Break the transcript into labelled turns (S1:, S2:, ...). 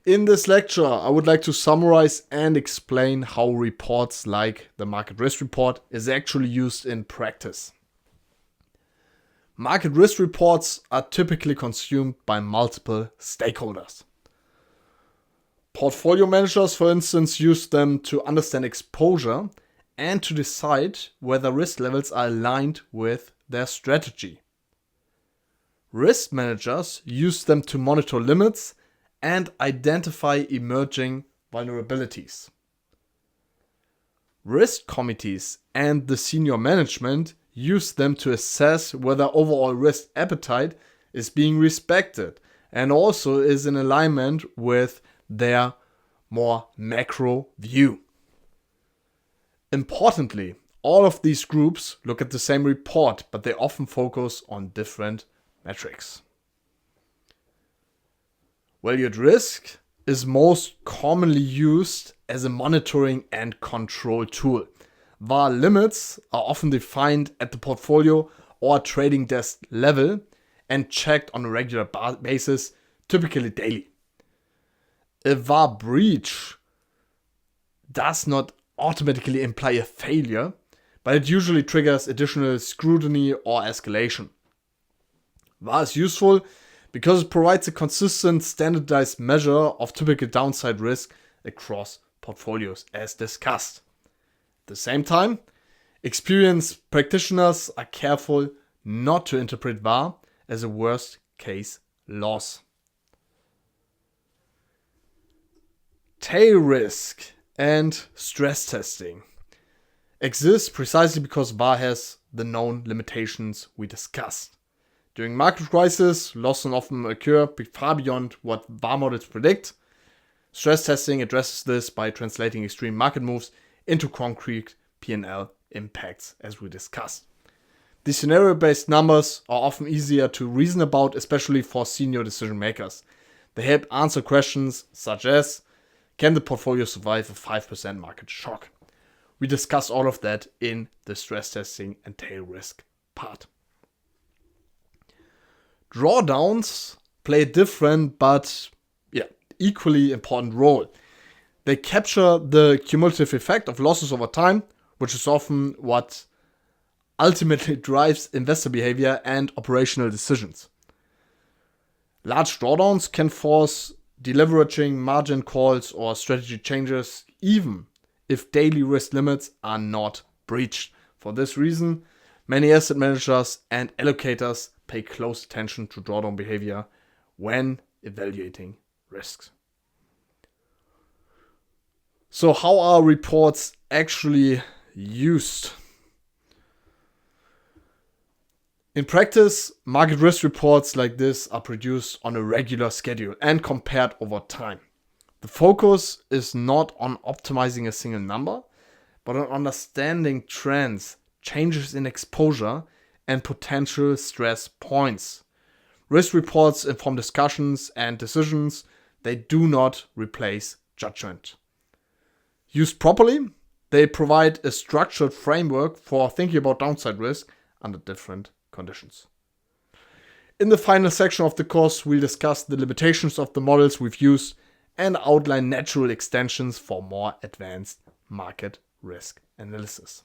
S1: In this lecture, I would like to summarize and explain how reports like the market risk report is actually used in practice. Market risk reports are typically consumed by multiple stakeholders. Portfolio managers, for instance, use them to understand exposure and to decide whether risk levels are aligned with their strategy. Risk managers use them to monitor limits and identify emerging vulnerabilities. Risk committees and the senior management use them to assess whether overall risk appetite is being respected and also is in alignment with their more macro view. Importantly, all of these groups look at the same report, but they often focus on different metrics. Value at risk is most commonly used as a monitoring and control tool. VaR limits are often defined at the portfolio or trading desk level and checked on a regular basis, typically daily. A VaR breach does not automatically imply a failure, but it usually triggers additional scrutiny or escalation. VaR is useful because it provides a consistent, standardized measure of typical downside risk across portfolios, as discussed. At the same time, experienced practitioners are careful not to interpret VaR as a worst-case loss. Tail risk and stress testing exist precisely because VaR has the known limitations we discussed. During market crises, losses often occur far beyond what VaR models predict. Stress testing addresses this by translating extreme market moves into concrete P&L impacts, as we discussed. These scenario-based numbers are often easier to reason about, especially for senior decision makers. They help answer questions such as, can the portfolio survive a 5% market shock? We discussed all of that in the stress testing and tail risk part. Drawdowns play a different but equally important role. They capture the cumulative effect of losses over time, which is often what ultimately drives investor behavior and operational decisions. Large drawdowns can force deleveraging, margin calls, or strategy changes, even if daily risk limits are not breached. For this reason, many asset managers and allocators pay close attention to drawdown behavior when evaluating risks. So how are reports actually used? In practice, market risk reports like this are produced on a regular schedule and compared over time. The focus is not on optimizing a single number, but on understanding trends, changes in exposure, and potential stress points. Risk reports inform discussions and decisions. They do not replace judgment. Used properly, they provide a structured framework for thinking about downside risk under different conditions. In the final section of the course, we'll discuss the limitations of the models we've used and outline natural extensions for more advanced market risk analysis.